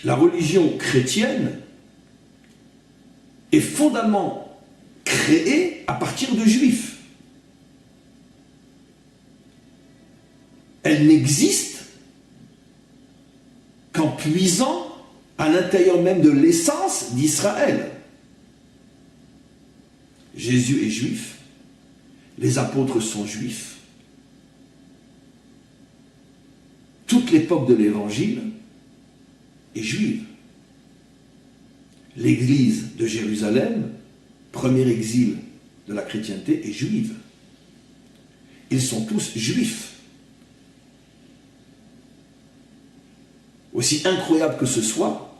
La religion chrétienne est fondamentalement créée à partir de juifs. Elle n'existe qu'en puisant à l'intérieur même de l'essence d'Israël. Jésus est juif, les apôtres sont juifs. Toute l'époque de l'Évangile est juive. L'église de Jérusalem, premier exil de la chrétienté, est juive. Ils sont tous juifs. Aussi incroyable que ce soit,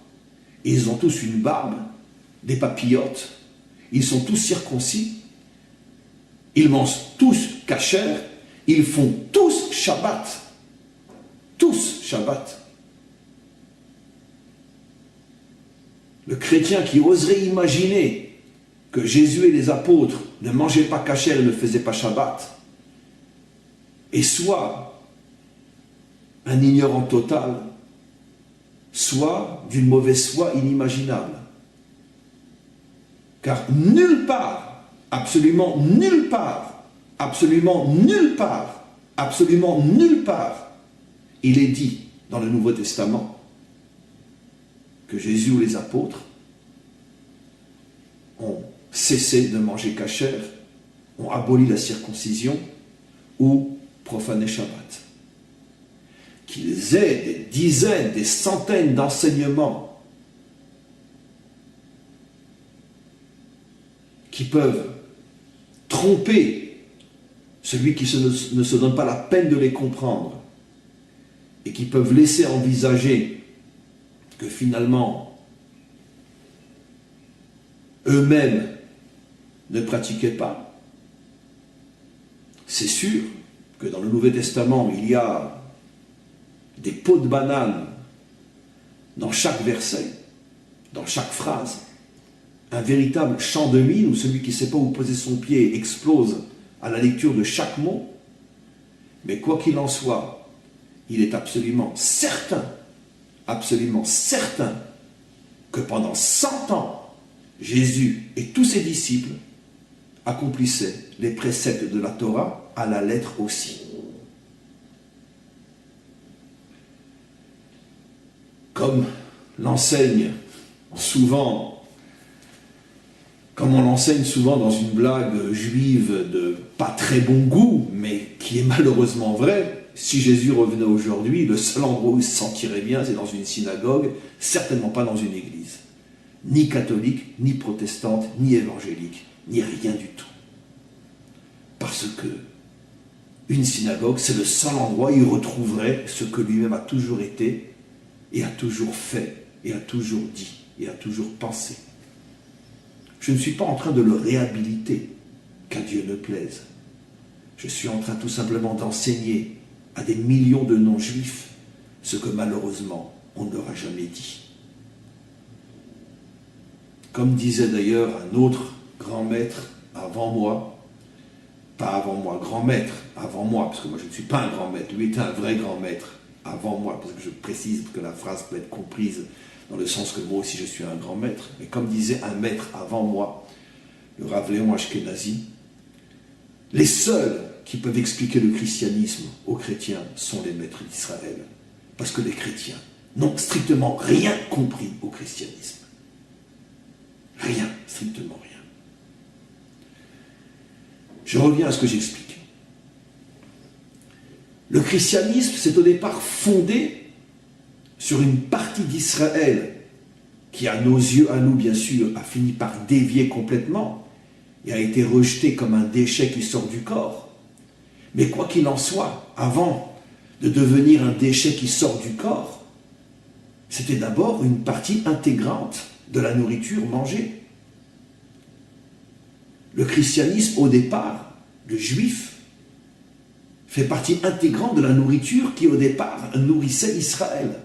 ils ont tous une barbe, des papillotes, ils sont tous circoncis, ils mangent tous kasher, ils font tous Shabbat. Tous Shabbat. Le chrétien qui oserait imaginer que Jésus et les apôtres ne mangeaient pas kasher et ne faisaient pas Shabbat est soit un ignorant total, soit d'une mauvaise foi inimaginable. Car nulle part, absolument nulle part, absolument nulle part, absolument nulle part, il est dit dans le Nouveau Testament que Jésus ou les apôtres ont cessé de manger kasher, ont aboli la circoncision ou profané Shabbat. Qu'ils aient des dizaines, des centaines d'enseignements qui peuvent tromper celui qui ne se donne pas la peine de les comprendre et qui peuvent laisser envisager que finalement eux-mêmes ne pratiquaient pas. C'est sûr que dans le Nouveau Testament, il y a des pots de banane dans chaque verset, dans chaque phrase, un véritable champ de mine où celui qui ne sait pas où poser son pied explose à la lecture de chaque mot. Mais quoi qu'il en soit, il est absolument certain que pendant 100 ans, Jésus et tous ses disciples accomplissaient les préceptes de la Torah à la lettre aussi. Comme on l'enseigne souvent dans une blague juive de pas très bon goût, mais qui est malheureusement vraie, si Jésus revenait aujourd'hui, le seul endroit où il se sentirait bien, c'est dans une synagogue, certainement pas dans une église. Ni catholique, ni protestante, ni évangélique, ni rien du tout. Parce que une synagogue, c'est le seul endroit où il retrouverait ce que lui-même a toujours été, et a toujours fait, et a toujours dit, et a toujours pensé. Je ne suis pas en train de le réhabiliter, qu'à Dieu ne plaise. Je suis en train tout simplement d'enseigner à des millions de non-juifs ce que malheureusement on ne leur a jamais dit. Comme disait d'ailleurs un autre grand maître avant moi, pas avant moi, grand maître avant moi, parce que moi je ne suis pas un grand maître, lui était un vrai grand maître avant moi, parce que je précise que la phrase peut être comprise dans le sens que moi aussi je suis un grand maître, mais comme disait un maître avant moi, le Rav Léon Ashkenazi, les seuls qui peuvent expliquer le christianisme aux chrétiens sont les maîtres d'Israël, parce que les chrétiens n'ont strictement rien compris au christianisme. Rien, strictement rien. Je reviens à ce que j'explique. Le christianisme, c'est au départ fondé sur une partie d'Israël qui, à nos yeux, à nous bien sûr, a fini par dévier complètement et a été rejeté comme un déchet qui sort du corps. Mais quoi qu'il en soit, avant de devenir un déchet qui sort du corps, c'était d'abord une partie intégrante de la nourriture mangée. Le christianisme, au départ, le juif, fait partie intégrante de la nourriture qui, au départ, nourrissait Israël.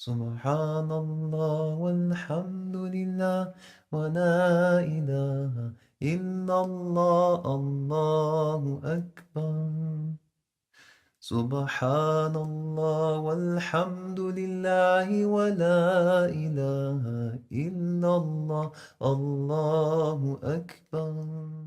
Subhanallah velhamdülillah ve la ilahe illallah, Allahu Ekber. Subhanallah velhamdülillahi ve la ilahe illallah, Allahu Ekber.